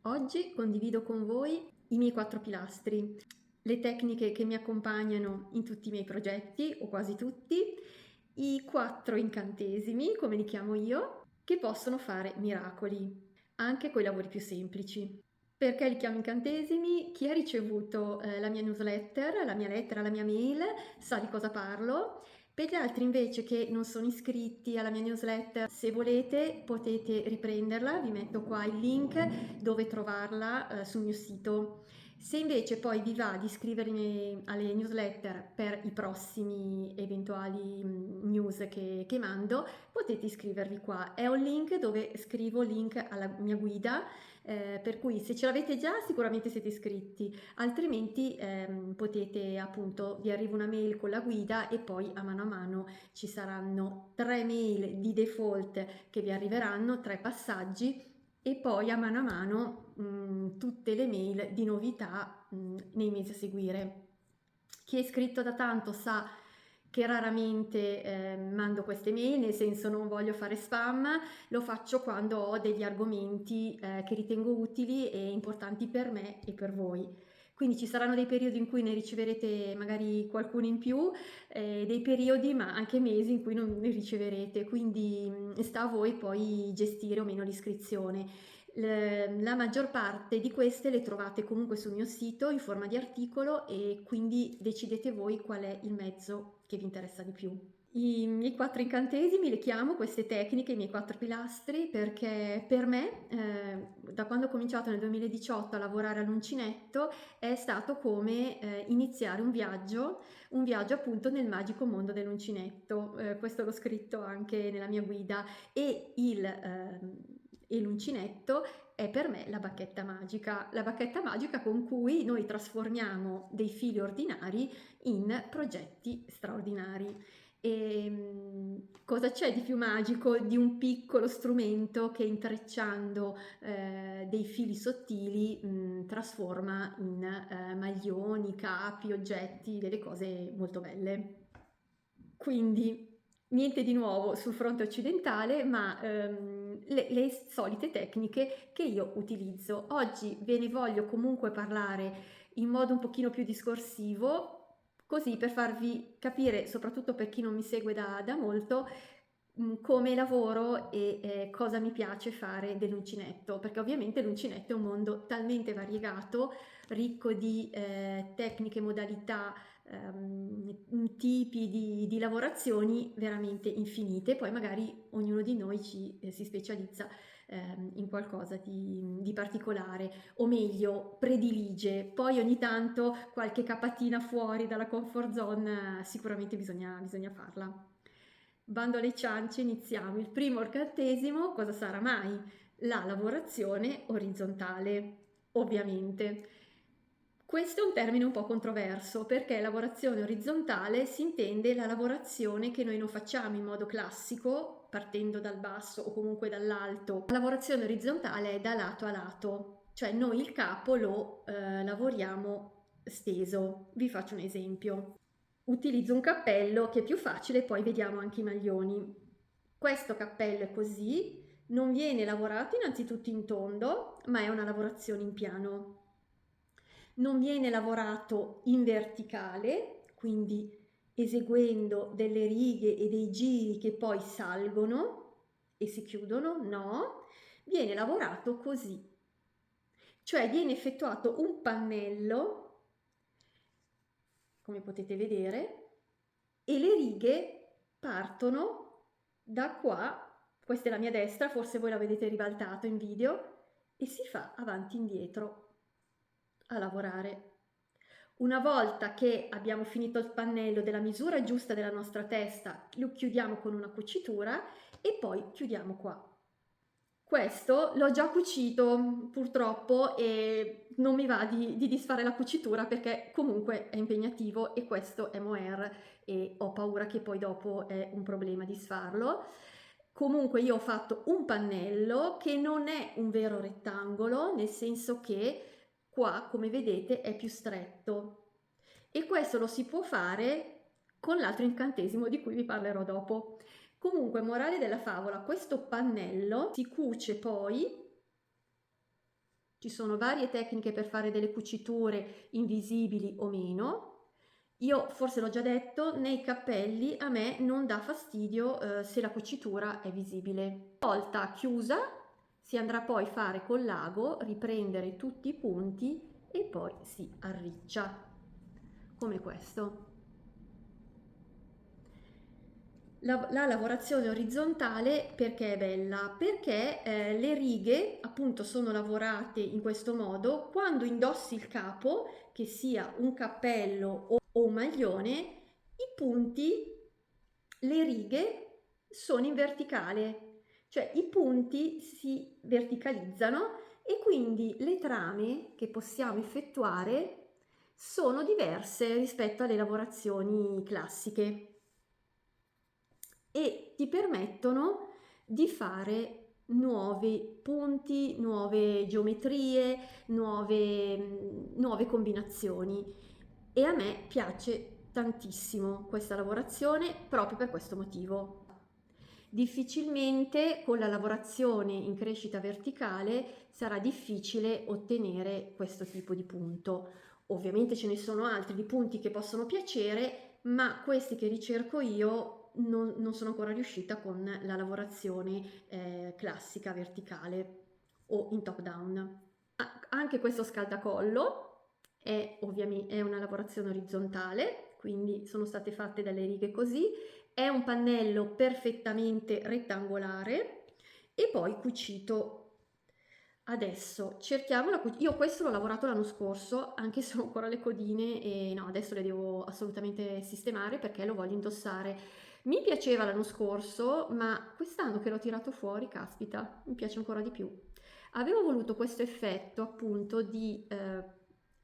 Oggi condivido con voi i miei 4 pilastri, le tecniche che mi accompagnano in tutti i miei progetti, o quasi tutti, i 4 incantesimi, come li chiamo io, che possono fare miracoli, anche coi lavori più semplici. Perché li chiamo incantesimi? Chi ha ricevuto la mia newsletter, la mia lettera, la mia mail, sa di cosa parlo. Per gli altri invece che non sono iscritti alla mia newsletter, se volete potete riprenderla, vi metto qua il link dove trovarla sul mio sito. Se invece poi vi va di iscrivermi alle newsletter per i prossimi eventuali news che mando, potete iscrivervi qua. È un link dove scrivo link alla mia guida, per cui se ce l'avete già sicuramente siete iscritti, altrimenti potete appunto, vi arriva una mail con la guida e poi a mano ci saranno 3 mail di default che vi arriveranno, 3 passaggi e poi a mano tutte le mail di novità nei mesi a seguire. Chi è iscritto da tanto sa che raramente mando queste mail, nel senso non voglio fare spam, lo faccio quando ho degli argomenti che ritengo utili e importanti per me e per voi. Quindi ci saranno dei periodi in cui ne riceverete magari qualcuno in più, dei periodi ma anche mesi in cui non ne riceverete, quindi sta a voi poi gestire o meno l'iscrizione. La maggior parte di queste le trovate comunque sul mio sito in forma di articolo e quindi decidete voi qual è il mezzo che vi interessa di più. I miei 4 incantesimi le chiamo queste tecniche, i miei 4 pilastri, perché per me, da quando ho cominciato nel 2018 a lavorare all'uncinetto, è stato come iniziare un viaggio appunto nel magico mondo dell'uncinetto. Questo l'ho scritto anche nella mia guida e l'uncinetto è per me la bacchetta magica con cui noi trasformiamo dei fili ordinari in progetti straordinari. Cosa c'è di più magico di un piccolo strumento che intrecciando dei fili sottili trasforma in maglioni, capi, oggetti, delle cose molto belle. Quindi niente di nuovo sul fronte occidentale, ma le solite tecniche che io utilizzo. Oggi ve ne voglio comunque parlare in modo un pochino più discorsivo, così per farvi capire, soprattutto per chi non mi segue da molto, come lavoro e cosa mi piace fare dell'uncinetto, perché ovviamente l'uncinetto è un mondo talmente variegato, ricco di tecniche, modalità, tipi di lavorazioni veramente infinite, poi magari ognuno di noi si specializza in qualcosa di particolare, o meglio, predilige. Poi ogni tanto qualche capatina fuori dalla comfort zone sicuramente bisogna farla. Bando alle ciance, iniziamo. Il primo incantesimo, cosa sarà mai? La lavorazione orizzontale, ovviamente. Questo è un termine un po' controverso perché lavorazione orizzontale si intende la lavorazione che noi non facciamo in modo classico, partendo dal basso o comunque dall'alto. La lavorazione orizzontale è da lato a lato, cioè noi il capo lo lavoriamo steso. Vi faccio un esempio. Utilizzo un cappello che è più facile, poi vediamo anche i maglioni. Questo cappello è così, non viene lavorato innanzitutto in tondo, ma è una lavorazione in piano. Non viene lavorato in verticale, quindi eseguendo delle righe e dei giri che poi salgono e si chiudono, no, viene lavorato così, cioè viene effettuato un pannello, come potete vedere, e le righe partono da qua, questa è la mia destra, forse voi la vedete ribaltato in video, e si fa avanti e indietro a lavorare. Una volta che abbiamo finito il pannello della misura giusta della nostra testa, lo chiudiamo con una cucitura e poi chiudiamo qua. Questo l'ho già cucito purtroppo e non mi va di disfare la cucitura perché comunque è impegnativo e questo è mohair e ho paura che poi dopo è un problema disfarlo. Comunque io ho fatto un pannello che non è un vero rettangolo, nel senso che qua, come vedete, è più stretto e questo lo si può fare con l'altro incantesimo di cui vi parlerò dopo. Comunque, morale della favola, questo pannello si cuce poi Ci sono varie tecniche per fare delle cuciture invisibili o meno. Io forse l'ho già detto, nei cappelli a me non dà fastidio se la cucitura è visibile. Una volta chiusa si andrà poi a fare col l'ago, riprendere tutti i punti e poi si arriccia, come questo. La lavorazione orizzontale perché è bella? Perché le righe appunto sono lavorate in questo modo. Quando indossi il capo, che sia un cappello o un maglione, i punti, le righe sono in verticale, cioè i punti si verticalizzano e quindi le trame che possiamo effettuare sono diverse rispetto alle lavorazioni classiche e ti permettono di fare nuovi punti, nuove geometrie, nuove combinazioni e a me piace tantissimo questa lavorazione proprio per questo motivo. Difficilmente con la lavorazione in crescita verticale sarà difficile ottenere questo tipo di punto. Ovviamente ce ne sono altri di punti che possono piacere, ma questi che ricerco io non sono ancora riuscita con la lavorazione classica verticale o in top down. Anche questo scaldacollo è una lavorazione orizzontale, quindi sono state fatte delle righe così, è un pannello perfettamente rettangolare e poi cucito. Adesso cerchiamo io questo l'ho lavorato l'anno scorso, anche se ho ancora le codine e no, adesso le devo assolutamente sistemare perché lo voglio indossare. Mi piaceva l'anno scorso, ma quest'anno che l'ho tirato fuori, caspita, mi piace ancora di più. Avevo voluto questo effetto appunto di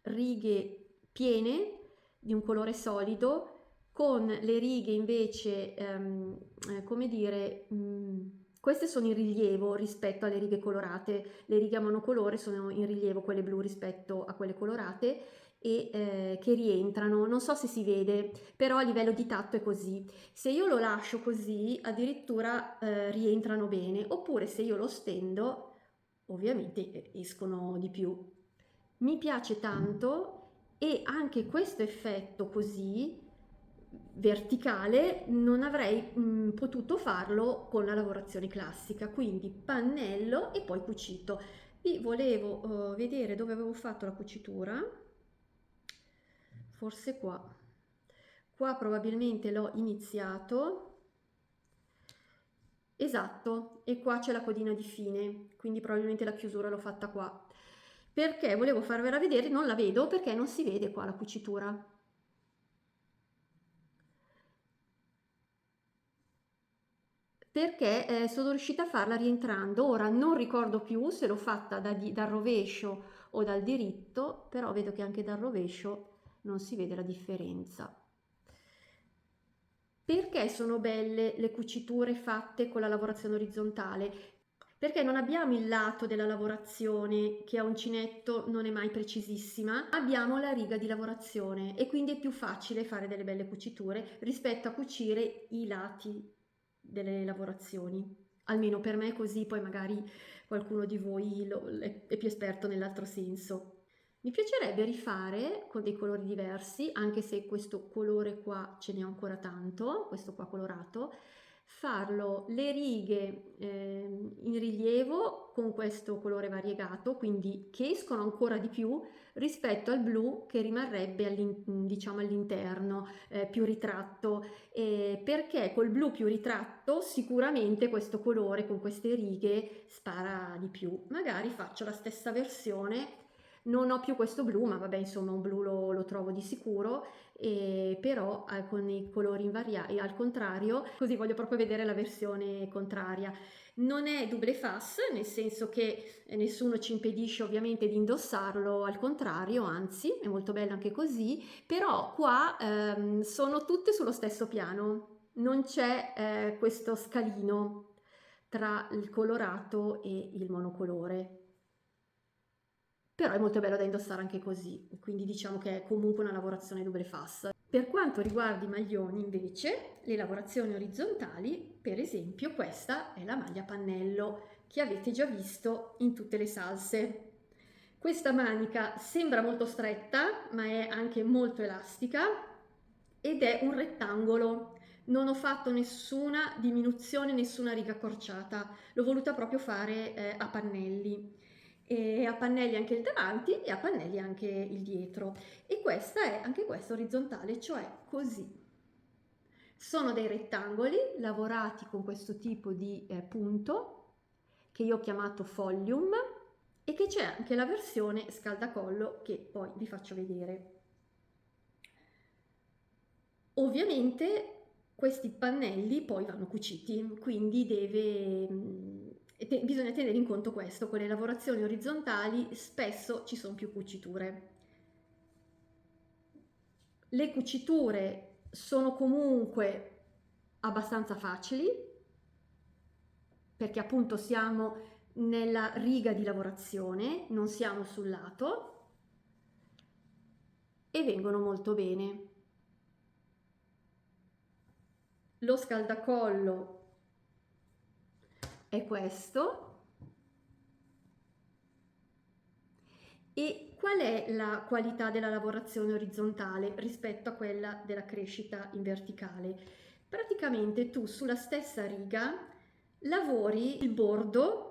righe piene di un colore solido con le righe invece, come dire, queste sono in rilievo rispetto alle righe colorate, le righe a monocolore sono in rilievo, quelle blu rispetto a quelle colorate e che rientrano, non so se si vede, però a livello di tatto è così. Se io lo lascio così, addirittura rientrano bene, oppure se io lo stendo, ovviamente escono di più. Mi piace tanto e anche questo effetto così verticale non avrei potuto farlo con la lavorazione classica, quindi pannello e poi cucito. Vi volevo vedere dove avevo fatto la cucitura, forse qua. Qua probabilmente l'ho iniziato. Esatto, e qua c'è la codina di fine, quindi probabilmente la chiusura l'ho fatta qua. Perché volevo farvela vedere, non la vedo perché non si vede qua la cucitura. Perché sono riuscita a farla rientrando, ora non ricordo più se l'ho fatta dal rovescio o dal diritto, però vedo che anche dal rovescio non si vede la differenza. Perché sono belle le cuciture fatte con la lavorazione orizzontale? Perché non abbiamo il lato della lavorazione che a uncinetto non è mai precisissima, abbiamo la riga di lavorazione e quindi è più facile fare delle belle cuciture rispetto a cucire i lati delle lavorazioni. Almeno per me è così, poi magari qualcuno di voi è più esperto nell'altro senso. Mi piacerebbe rifare con dei colori diversi, anche se questo colore qua ce n'è ancora tanto, questo qua colorato, farlo le righe in rilievo con questo colore variegato, quindi che escono ancora di più rispetto al blu che rimarrebbe diciamo all'interno, più ritratto, perché col blu più ritratto sicuramente questo colore con queste righe spara di più. Magari faccio la stessa versione, non ho più questo blu, ma vabbè, insomma, un blu lo trovo di sicuro, però con i colori invariati al contrario, così voglio proprio vedere la versione contraria. Non è double face, nel senso che nessuno ci impedisce ovviamente di indossarlo, al contrario, anzi, è molto bello anche così, però qua sono tutte sullo stesso piano, non c'è questo scalino tra il colorato e il monocolore. Però è molto bello da indossare anche così, quindi diciamo che è comunque una lavorazione double face. Per quanto riguarda i maglioni invece, le lavorazioni orizzontali, per esempio questa è la maglia pannello che avete già visto in tutte le salse. Questa manica sembra molto stretta, ma è anche molto elastica ed è un rettangolo. Non ho fatto nessuna diminuzione, nessuna riga accorciata, l'ho voluta proprio fare a pannelli. E a pannelli anche il davanti e a pannelli anche il dietro. E questa è anche questa orizzontale, cioè così. Sono dei rettangoli lavorati con questo tipo di punto che io ho chiamato folium e che c'è anche la versione scaldacollo che poi vi faccio vedere. Ovviamente questi pannelli poi vanno cuciti, quindi bisogna tenere in conto questo, con le lavorazioni orizzontali spesso ci sono più cuciture. Le cuciture sono comunque abbastanza facili perché appunto siamo nella riga di lavorazione, non siamo sul lato e vengono molto bene. Lo scaldacollo è questo. E qual è la qualità della lavorazione orizzontale rispetto a quella della crescita in verticale? Praticamente tu sulla stessa riga lavori il bordo,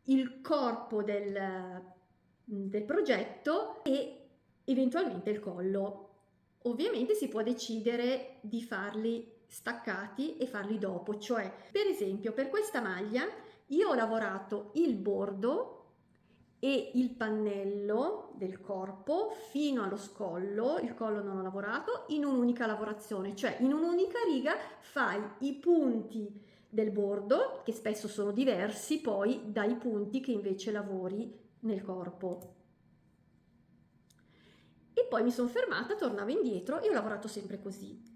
il corpo del progetto e eventualmente il collo. Ovviamente si può decidere di farli staccati e farli dopo, cioè per esempio per questa maglia io ho lavorato il bordo e il pannello del corpo fino allo scollo, il collo non ho lavorato, in un'unica lavorazione, cioè in un'unica riga fai i punti del bordo, che spesso sono diversi poi dai punti che invece lavori nel corpo. E poi mi sono fermata, tornavo indietro e ho lavorato sempre così.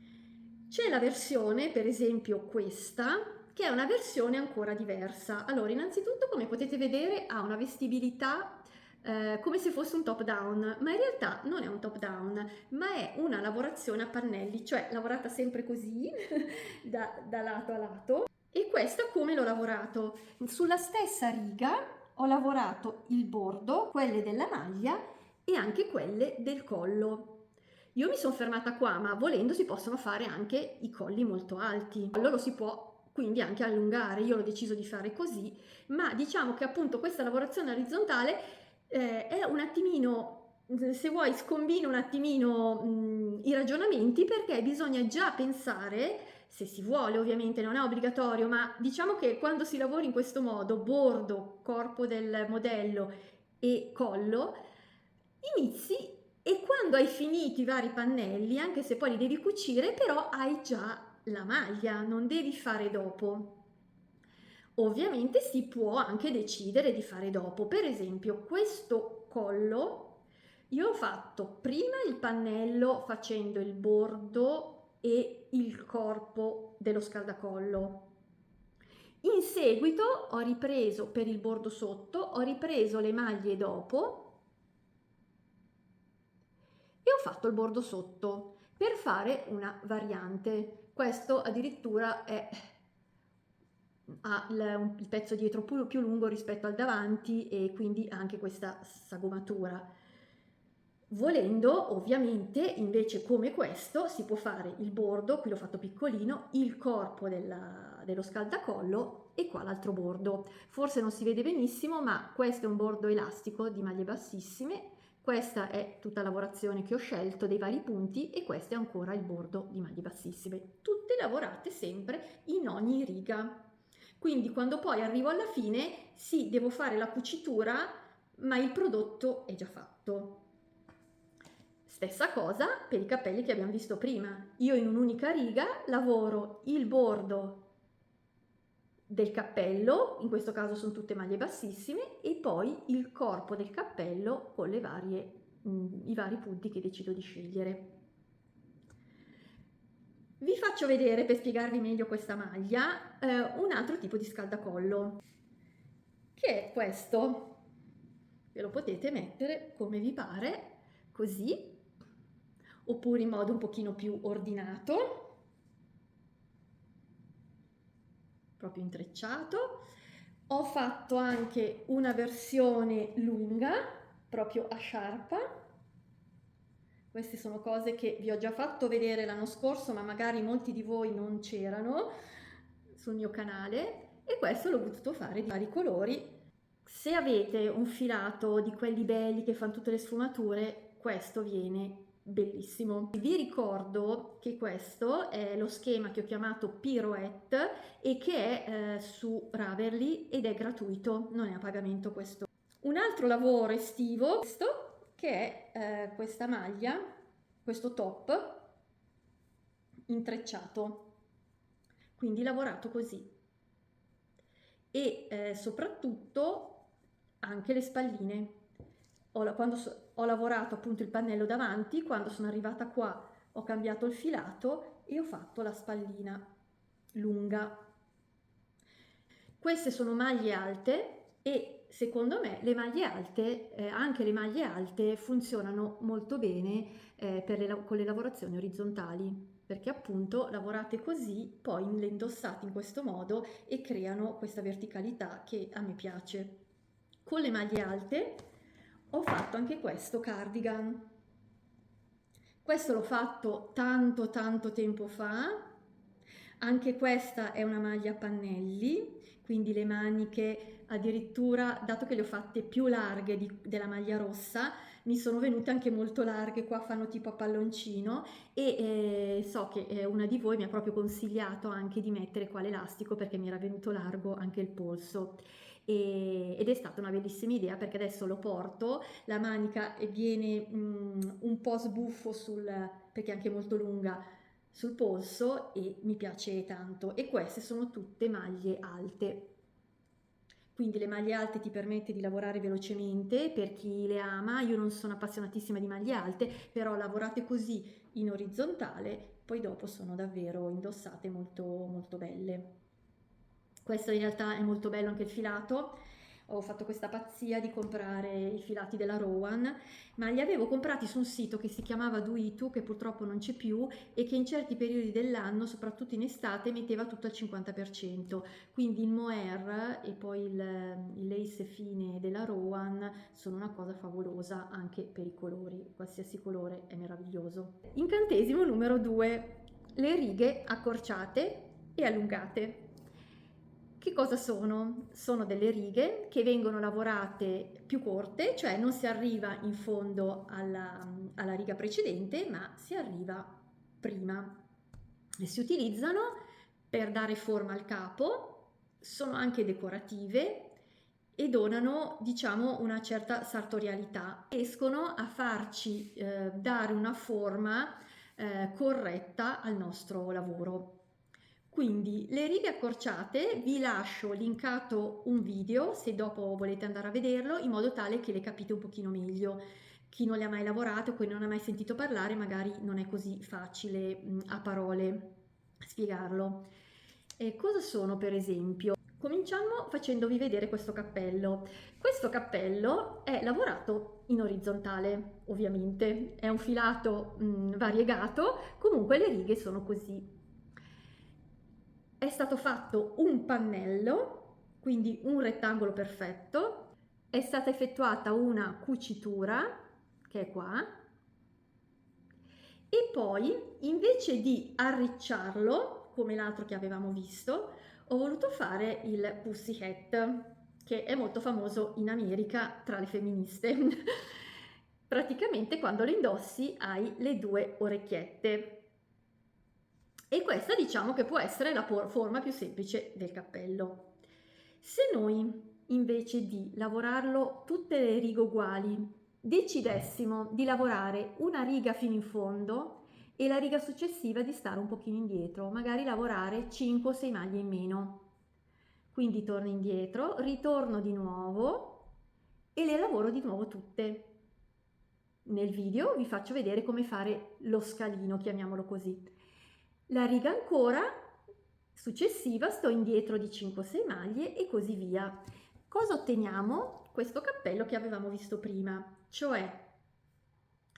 C'è la versione, per esempio questa, che è una versione ancora diversa. Allora, innanzitutto, come potete vedere, ha una vestibilità come se fosse un top down, ma in realtà non è un top down, ma è una lavorazione a pannelli, cioè lavorata sempre così, da lato a lato. E questo come l'ho lavorato? Sulla stessa riga ho lavorato il bordo, quelle della maglia e anche quelle del collo. Io mi sono fermata qua, ma volendo si possono fare anche i colli molto alti. Lo si può quindi anche allungare, io ho deciso di fare così, ma diciamo che appunto questa lavorazione orizzontale è un attimino, se vuoi, scombina un attimino i ragionamenti perché bisogna già pensare, se si vuole ovviamente, non è obbligatorio, ma diciamo che quando si lavora in questo modo, bordo, corpo del modello e collo, inizi e quando hai finito i vari pannelli, anche se poi li devi cucire, però hai già la maglia, non devi fare dopo. Ovviamente si può anche decidere di fare dopo. Per esempio, questo collo io ho fatto prima il pannello facendo il bordo e il corpo dello scaldacollo. In seguito ho ripreso per il bordo sotto, ho ripreso le maglie dopo e ho fatto il bordo sotto per fare una variante. Questo addirittura ha il pezzo dietro più lungo rispetto al davanti e quindi anche questa sagomatura. Volendo, ovviamente, invece come questo, si può fare il bordo, qui l'ho fatto piccolino, il corpo dello scaldacollo e qua l'altro bordo. Forse non si vede benissimo, ma questo è un bordo elastico di maglie bassissime, questa è tutta la lavorazione che ho scelto dei vari punti e questo è ancora il bordo di maglie bassissime. Tutte lavorate sempre in ogni riga. Quindi quando poi arrivo alla fine, sì, devo fare la cucitura, ma il prodotto è già fatto. Stessa cosa per i capelli che abbiamo visto prima. Io in un'unica riga lavoro il bordo del cappello, in questo caso sono tutte maglie bassissime, e poi il corpo del cappello con i vari punti che decido di scegliere. Vi faccio vedere, per spiegarvi meglio questa maglia, un altro tipo di scaldacollo, che è questo. Ve lo potete mettere come vi pare, così, oppure in modo un pochino più ordinato, proprio intrecciato. Ho fatto anche una versione lunga proprio a sciarpa. Queste sono cose che vi ho già fatto vedere l'anno scorso, ma magari molti di voi non c'erano sul mio canale, e questo l'ho potuto fare di vari colori. Se avete un filato di quelli belli che fanno tutte le sfumature, questo viene bellissimo. Vi ricordo che questo è lo schema che ho chiamato Pirouette e che è su Ravelry ed è gratuito, non è a pagamento questo. Un altro lavoro estivo, questo, che è questa maglia, questo top intrecciato, quindi lavorato così, e soprattutto anche le spalline. Quando ho lavorato appunto il pannello davanti, quando sono arrivata qua ho cambiato il filato e ho fatto la spallina lunga. Queste sono maglie alte e secondo me le maglie alte, anche le maglie alte funzionano molto bene con le lavorazioni orizzontali, perché appunto lavorate così, poi le indossate in questo modo e creano questa verticalità che a me piace. Con le maglie alte ho fatto anche questo cardigan. Questo l'ho fatto tanto tempo fa. Anche questa è una maglia a pannelli, quindi le maniche addirittura, dato che le ho fatte più larghe della maglia rossa, mi sono venute anche molto larghe, qua fanno tipo a palloncino, e so che una di voi mi ha proprio consigliato anche di mettere qua l'elastico perché mi era venuto largo anche il polso. Ed è stata una bellissima idea perché adesso lo porto, la manica viene un po' sbuffo perché è anche molto lunga sul polso e mi piace tanto. E queste sono tutte maglie alte. Quindi le maglie alte ti permette di lavorare velocemente per chi le ama. Io non sono appassionatissima di maglie alte, però lavorate così in orizzontale, poi dopo sono davvero indossate molto belle. Questo in realtà è molto bello anche il filato. Ho fatto questa pazzia di comprare i filati della Rowan, ma li avevo comprati su un sito che si chiamava Duitu, che purtroppo non c'è più e che in certi periodi dell'anno, soprattutto in estate, metteva tutto al 50%. Quindi il mohair e poi il lace fine della Rowan sono una cosa favolosa anche per i colori, qualsiasi colore è meraviglioso. Incantesimo numero 2, le righe accorciate e allungate. Che cosa sono? Sono delle righe che vengono lavorate più corte, cioè non si arriva in fondo alla riga precedente, ma si arriva prima. E si utilizzano per dare forma al capo, sono anche decorative e donano, diciamo, una certa sartorialità. Riescono a farci dare una forma corretta al nostro lavoro. Quindi le righe accorciate vi lascio linkato un video se dopo volete andare a vederlo, in modo tale che le capite un pochino meglio. Chi non le ha mai lavorate o chi non ha mai sentito parlare magari non è così facile a parole spiegarlo. Cosa sono per esempio? Cominciamo facendovi vedere questo cappello. Questo cappello è lavorato in orizzontale, ovviamente, è un filato variegato, comunque le righe sono così. È stato fatto un pannello, quindi un rettangolo perfetto, è stata effettuata una cucitura, che è qua, e poi invece di arricciarlo, come l'altro che avevamo visto, ho voluto fare il pussycat, che è molto famoso in America tra le femministe. Praticamente quando lo indossi hai le due orecchiette. E questa diciamo che può essere la forma più semplice del cappello. Se noi invece di lavorarlo tutte le righe uguali decidessimo di lavorare una riga fino in fondo e la riga successiva di stare un pochino indietro, magari lavorare 5 o 6 maglie in meno, quindi torno indietro, ritorno di nuovo e le lavoro di nuovo tutte. Nel video vi faccio vedere come fare lo scalino, chiamiamolo così. La riga ancora successiva sto indietro di 5-6 maglie e così via. Cosa otteniamo? Questo cappello che avevamo visto prima, cioè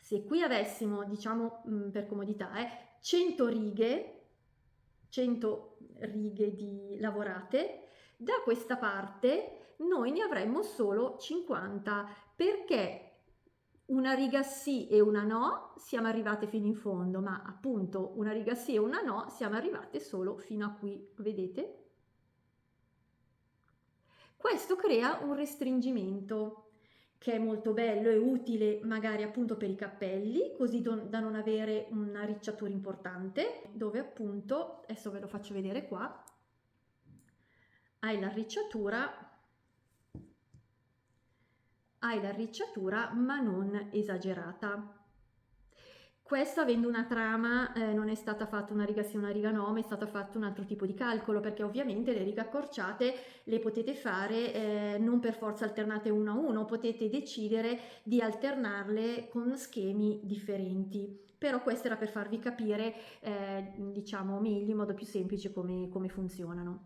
se qui avessimo, diciamo per comodità, 100 righe di lavorate, da questa parte noi ne avremmo solo 50, perché una riga sì e una no, siamo arrivate fino in fondo, ma appunto una riga sì e una no, siamo arrivate solo fino a qui, vedete? Questo crea un restringimento che è molto bello e utile magari appunto per i cappelli, così da non avere una ricciatura importante, dove appunto, adesso ve lo faccio vedere qua, hai la ricciatura ma non esagerata. Questo, avendo una trama, non è stata fatta una riga sì, una riga no, ma è stato fatto un altro tipo di calcolo, perché ovviamente le righe accorciate le potete fare non per forza alternate uno a uno, potete decidere di alternarle con schemi differenti. Però questo era per farvi capire, diciamo, meglio, in modo più semplice come funzionano.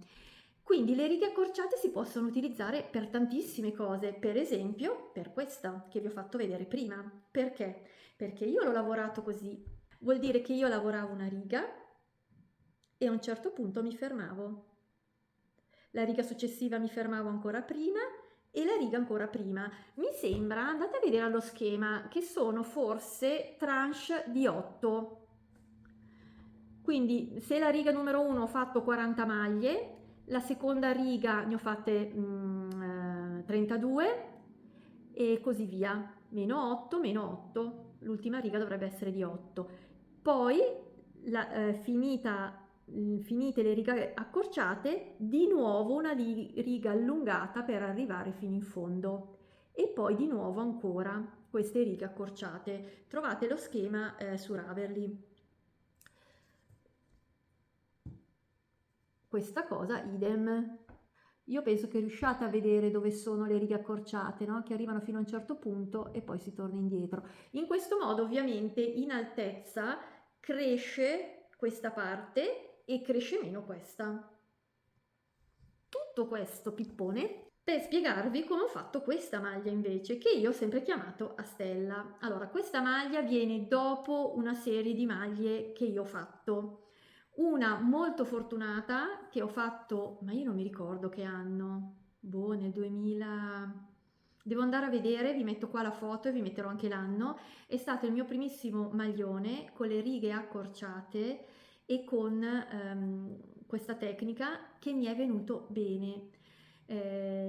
Quindi le righe accorciate si possono utilizzare per tantissime cose, per esempio per questa che vi ho fatto vedere prima. Perché? Perché io l'ho lavorato così. Vuol dire che io lavoravo una riga e a un certo punto mi fermavo. La riga successiva mi fermavo ancora prima e la riga ancora prima. Mi sembra, andate a vedere allo schema, che sono forse tranche di 8. Quindi se la riga numero 1 ho fatto 40 maglie, la seconda riga ne ho fatte 32 e così via, meno 8, meno 8, l'ultima riga dovrebbe essere di 8. Poi, finite le righe accorciate, di nuovo una riga allungata per arrivare fino in fondo e poi di nuovo ancora queste righe accorciate. Trovate lo schema su Ravelry. Questa cosa idem. Io penso che riusciate a vedere dove sono le righe accorciate, no? Che arrivano fino a un certo punto e poi si torna indietro. In questo modo ovviamente in altezza cresce questa parte e cresce meno questa. Tutto questo pippone per spiegarvi come ho fatto questa maglia invece, che io ho sempre chiamato a stella. Allora, questa maglia viene dopo una serie di maglie che io ho fatto. Una molto fortunata che ho fatto, ma io non mi ricordo che anno, boh, nel 2000... Devo andare a vedere, vi metto qua la foto e vi metterò anche l'anno. È stato il mio primissimo maglione con le righe accorciate e con questa tecnica che mi è venuto bene.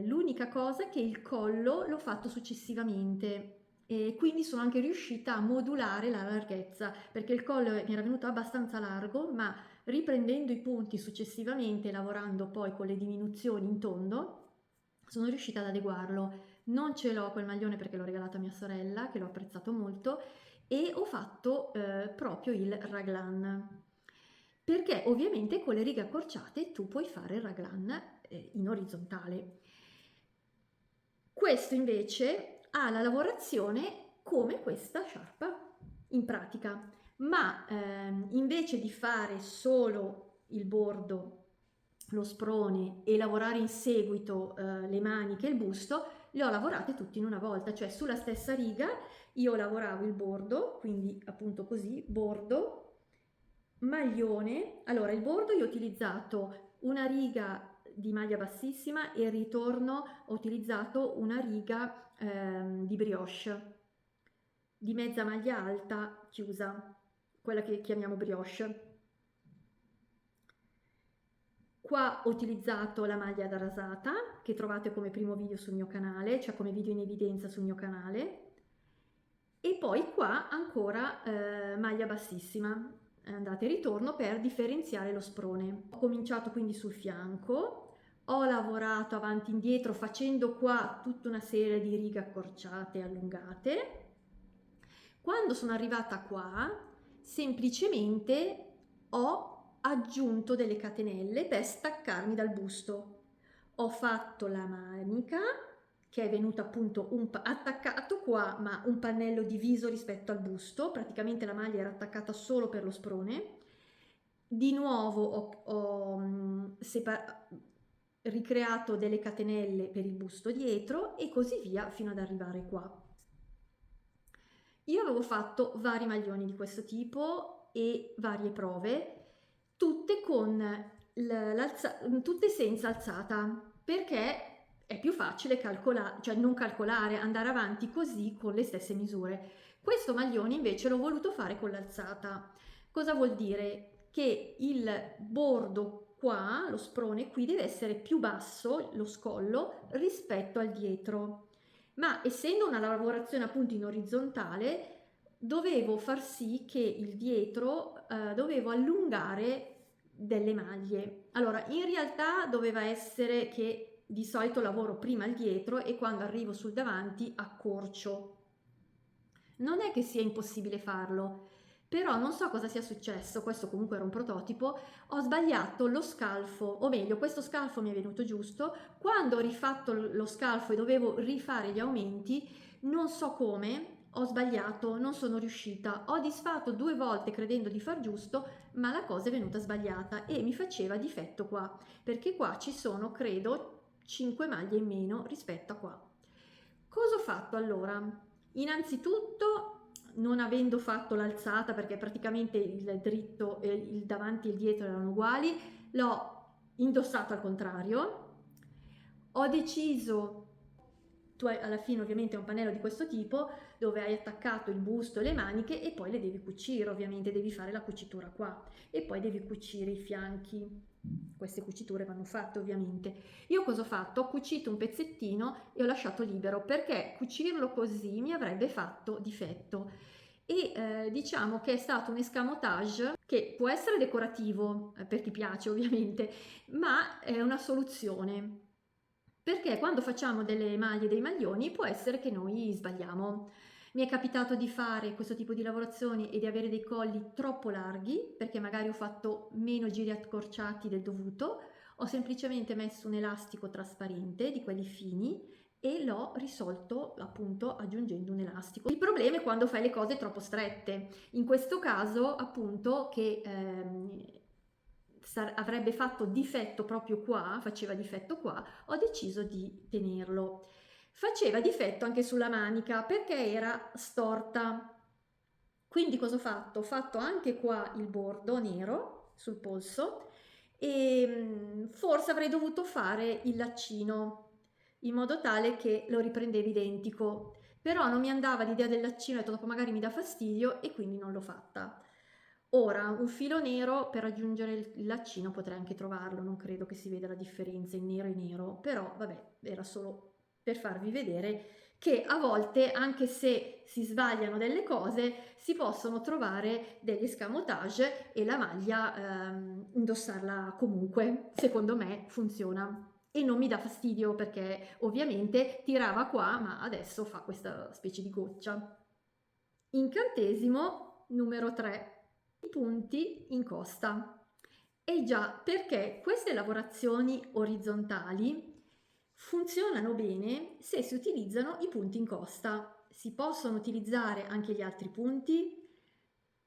L'unica cosa è che il collo l'ho fatto successivamente e quindi sono anche riuscita a modulare la larghezza, perché il collo mi era venuto abbastanza largo, ma riprendendo i punti successivamente, lavorando poi con le diminuzioni in tondo, sono riuscita ad adeguarlo. Non ce l'ho quel maglione perché l'ho regalato a mia sorella, che l'ho apprezzato molto, e ho fatto proprio il raglan. Perché ovviamente con le righe accorciate tu puoi fare il raglan in orizzontale. Questo invece ha la lavorazione come questa sciarpa in pratica, ma invece di fare solo il bordo, lo sprone e lavorare in seguito le maniche e il busto, le ho lavorate tutte in una volta, cioè sulla stessa riga io lavoravo il bordo, quindi appunto così, bordo, maglione. Allora, il bordo io ho utilizzato una riga di maglia bassissima e il ritorno ho utilizzato una riga di brioche, di mezza maglia alta chiusa, quella che chiamiamo brioche. Qua ho utilizzato la maglia da rasata, che trovate come primo video sul mio canale, cioè come video in evidenza sul mio canale. E poi qua ancora maglia bassissima, andata e ritorno per differenziare lo sprone. Ho cominciato quindi sul fianco, ho lavorato avanti e indietro facendo qua tutta una serie di righe accorciate e allungate. Quando sono arrivata qua, semplicemente ho aggiunto delle catenelle per staccarmi dal busto. Ho fatto la manica, che è venuta appunto attaccato qua, ma un pannello diviso rispetto al busto, praticamente la maglia era attaccata solo per lo sprone. Di nuovo ho ricreato delle catenelle per il busto dietro e così via fino ad arrivare qua. Io avevo fatto vari maglioni di questo tipo e varie prove, tutte con tutte senza alzata, perché è più facile calcolare, cioè non calcolare, andare avanti così con le stesse misure. Questo maglione invece l'ho voluto fare con l'alzata. Cosa vuol dire? Che il bordo qua, lo sprone qui, deve essere più basso, lo scollo, rispetto al dietro. Ma essendo una lavorazione appunto in orizzontale, dovevo far sì che il dietro, dovevo allungare delle maglie. Allora, in realtà doveva essere che di solito lavoro prima il dietro e quando arrivo sul davanti accorcio. Non è che sia impossibile farlo, però non so cosa sia successo, questo comunque era un prototipo, ho sbagliato lo scalfo, o meglio, questo scalfo mi è venuto giusto, quando ho rifatto lo scalfo e dovevo rifare gli aumenti, non so come, ho sbagliato, non sono riuscita, ho disfatto 2 volte credendo di far giusto, ma la cosa è venuta sbagliata e mi faceva difetto qua, perché qua ci sono, credo, 5 maglie in meno rispetto a qua. Cosa ho fatto allora? Innanzitutto, non avendo fatto l'alzata, perché praticamente il dritto, il davanti e il dietro erano uguali, l'ho indossato al contrario. Ho deciso, tu alla fine ovviamente è un pannello di questo tipo, dove hai attaccato il busto e le maniche e poi le devi cucire, ovviamente devi fare la cucitura qua e poi devi cucire i fianchi. Queste cuciture vanno fatte ovviamente. Io cosa ho fatto? Ho cucito un pezzettino e ho lasciato libero perché cucirlo così mi avrebbe fatto difetto e diciamo che è stato un escamotage che può essere decorativo per chi piace ovviamente, ma è una soluzione perché quando facciamo delle maglie, dei maglioni, può essere che noi sbagliamo. Mi è capitato di fare questo tipo di lavorazioni e di avere dei colli troppo larghi, perché magari ho fatto meno giri accorciati del dovuto, ho semplicemente messo un elastico trasparente, di quelli fini, e l'ho risolto appunto aggiungendo un elastico. Il problema è quando fai le cose troppo strette. In questo caso appunto che avrebbe fatto difetto proprio qua, faceva difetto qua, ho deciso di tenerlo. Faceva difetto anche sulla manica perché era storta. Quindi cosa ho fatto? Ho fatto anche qua il bordo nero sul polso e forse avrei dovuto fare il laccino in modo tale che lo riprendevo identico. Però non mi andava l'idea del laccino, ho detto dopo magari mi dà fastidio e quindi non l'ho fatta. Ora, un filo nero per aggiungere il laccino potrei anche trovarlo, non credo che si veda la differenza in nero e nero, però vabbè, era solo per farvi vedere che a volte, anche se si sbagliano delle cose, si possono trovare degli escamotage e la maglia indossarla comunque, secondo me funziona. E non mi dà fastidio perché ovviamente tirava qua, ma adesso fa questa specie di goccia. Incantesimo numero 3. I punti in costa. E già, perché queste lavorazioni orizzontali funzionano bene se si utilizzano i punti in costa. Si possono utilizzare anche gli altri punti,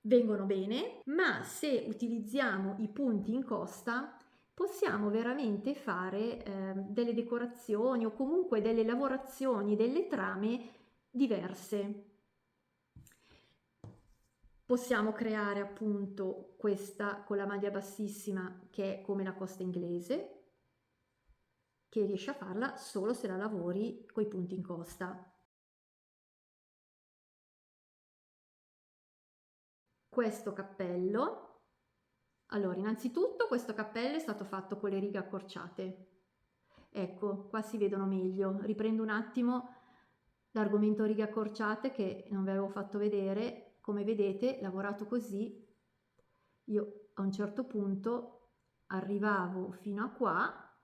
vengono bene, ma se utilizziamo i punti in costa possiamo veramente fare delle decorazioni o comunque delle lavorazioni, delle trame diverse. Possiamo creare appunto questa con la maglia bassissima che è come la costa inglese, che riesci a farla solo se la lavori coi punti in costa. Questo cappello, allora innanzitutto questo cappello è stato fatto con le righe accorciate. Ecco, qua si vedono meglio. Riprendo un attimo l'argomento righe accorciate che non vi avevo fatto vedere. Come vedete, lavorato così, io a un certo punto arrivavo fino a qua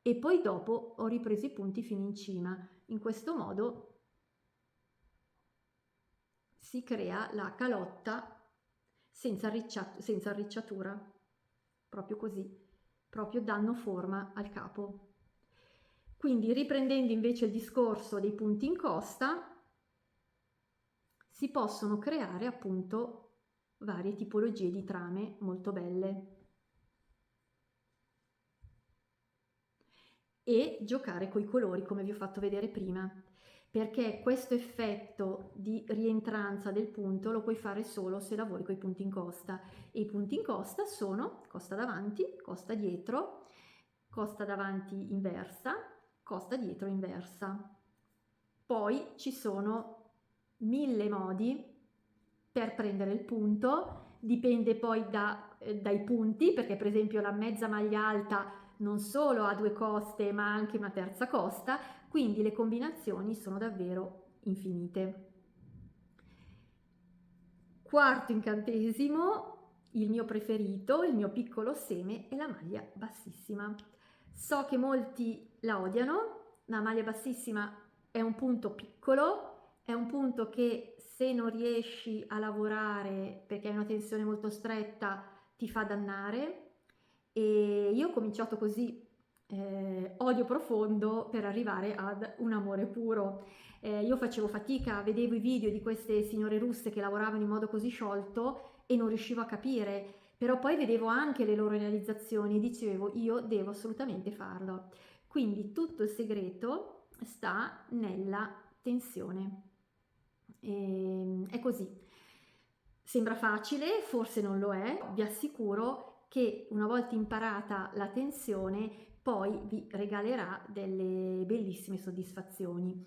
e poi dopo ho ripreso i punti fino in cima. In questo modo si crea la calotta senza arricciatura, proprio così, proprio danno forma al capo. Quindi riprendendo invece il discorso dei punti in costa, si possono creare appunto varie tipologie di trame molto belle e giocare coi colori come vi ho fatto vedere prima, perché questo effetto di rientranza del punto lo puoi fare solo se lavori coi punti in costa e i punti in costa sono costa davanti, costa dietro, costa davanti inversa, costa dietro inversa. Poi ci sono 1000 modi per prendere il punto, dipende poi dai punti, perché per esempio la mezza maglia alta non solo ha 2 coste ma anche una terza costa, quindi le combinazioni sono davvero infinite. Quarto incantesimo, il mio preferito, il mio piccolo seme, è la maglia bassissima. So che molti la odiano, la maglia bassissima è un punto piccolo, è un punto che se non riesci a lavorare perché hai una tensione molto stretta ti fa dannare, e io ho cominciato così, odio profondo per arrivare ad un amore puro. Io facevo fatica, vedevo i video di queste signore russe che lavoravano in modo così sciolto e non riuscivo a capire, però poi vedevo anche le loro realizzazioni e dicevo io devo assolutamente farlo. Quindi tutto il segreto sta nella tensione. È così. Sembra facile, forse non lo è, vi assicuro che una volta imparata la tensione poi vi regalerà delle bellissime soddisfazioni.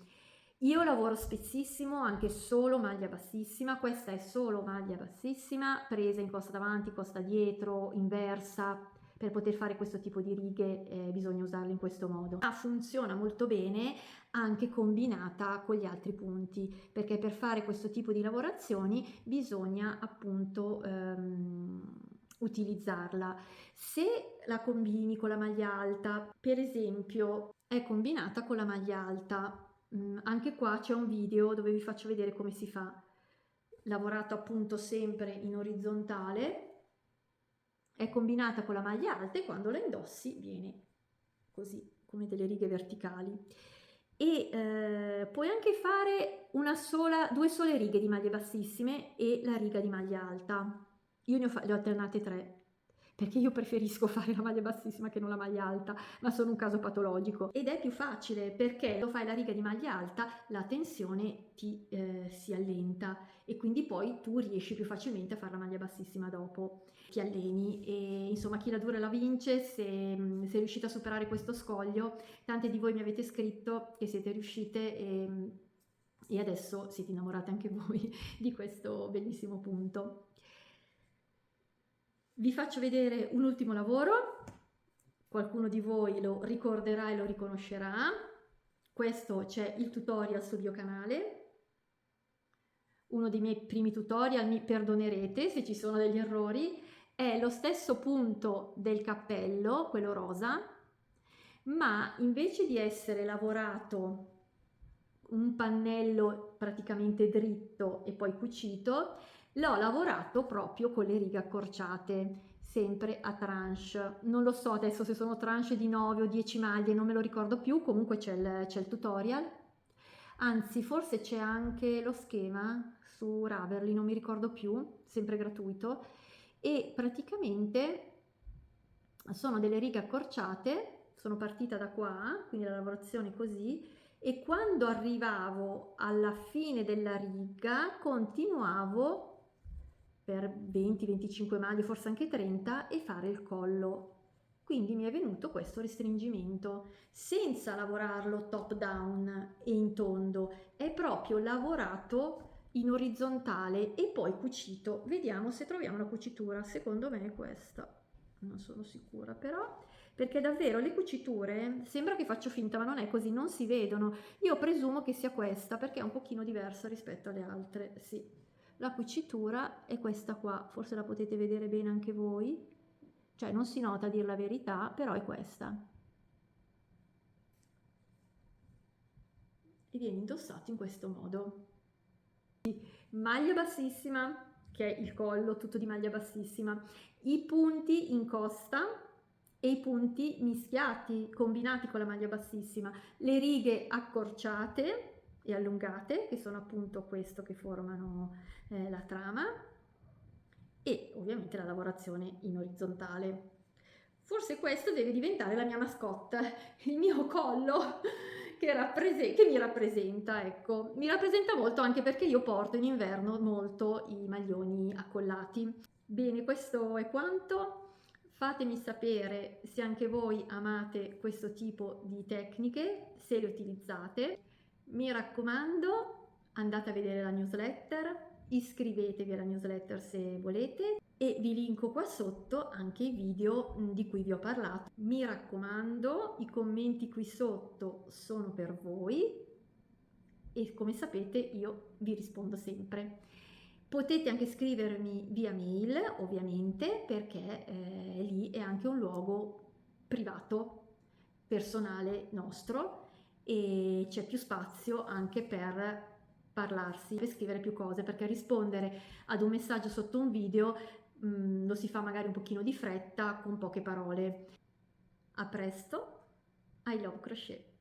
Io lavoro spessissimo anche solo maglia bassissima, questa è solo maglia bassissima, presa in costa davanti, costa dietro, inversa. Per poter fare questo tipo di righe bisogna usarle in questo modo. Ma funziona molto bene anche combinata con gli altri punti, perché per fare questo tipo di lavorazioni bisogna appunto utilizzarla. Se la combini con la maglia alta, per esempio, è combinata con la maglia alta, anche qua c'è un video dove vi faccio vedere come si fa. Lavorato appunto sempre in orizzontale, è combinata con la maglia alta e quando la indossi viene così, come delle righe verticali. E puoi anche fare due sole righe di maglie bassissime e la riga di maglia alta. Io le ho alternate 3, perché io preferisco fare la maglia bassissima che non la maglia alta, ma sono un caso patologico. Ed è più facile perché lo fai la riga di maglia alta, la tensione si allenta e quindi poi tu riesci più facilmente a fare la maglia bassissima dopo. Ti alleni e insomma chi la dura la vince. Se riuscite a superare questo scoglio, tante di voi mi avete scritto che siete riuscite e adesso siete innamorate anche voi di questo bellissimo punto. Vi faccio vedere un ultimo lavoro, qualcuno di voi lo ricorderà e lo riconoscerà. Questo c'è il tutorial sul mio canale, uno dei miei primi tutorial, mi perdonerete se ci sono degli errori. È lo stesso punto del cappello, quello rosa, ma invece di essere lavorato un pannello praticamente dritto e poi cucito, l'ho lavorato proprio con le righe accorciate, sempre a tranche. Non lo so adesso se sono tranche di 9 o 10 maglie, non me lo ricordo più, comunque c'è il tutorial. Anzi, forse c'è anche lo schema su Ravelry, non mi ricordo più, sempre gratuito. E praticamente sono delle righe accorciate, sono partita da qua, quindi la lavorazione così, e quando arrivavo alla fine della riga continuavo per 20-25 maglie, forse anche 30, e fare il collo. Quindi mi è venuto questo restringimento senza lavorarlo top down e in tondo, è proprio lavorato in orizzontale e poi cucito. Vediamo se troviamo la cucitura, secondo me è questa, non sono sicura però, perché davvero le cuciture sembra che faccio finta ma non è così, non si vedono. Io presumo che sia questa perché è un pochino diversa rispetto alle altre. Sì, la cucitura è questa qua, forse la potete vedere bene anche voi, cioè non si nota a dir la verità, però è questa e viene indossato in questo modo. Maglia bassissima, che è il collo tutto di maglia bassissima, i punti in costa e i punti mischiati, combinati con la maglia bassissima, le righe accorciate e allungate, che sono appunto questo che formano la trama, e ovviamente la lavorazione in orizzontale. Forse questo deve diventare la mia mascotte, il mio collo che mi rappresenta, ecco. Mi rappresenta molto anche perché io porto in inverno molto i maglioni accollati. Bene, questo è quanto. Fatemi sapere se anche voi amate questo tipo di tecniche, se le utilizzate. Mi raccomando, andate a vedere la newsletter, iscrivetevi alla newsletter se volete e vi linko qua sotto anche i video di cui vi ho parlato. Mi raccomando, i commenti qui sotto sono per voi e come sapete io vi rispondo sempre. Potete anche scrivermi via mail, ovviamente, perché lì è anche un luogo privato, personale nostro e c'è più spazio anche per parlarsi, per scrivere più cose, perché rispondere ad un messaggio sotto un video lo si fa magari un pochino di fretta, con poche parole. A presto, I love crochet!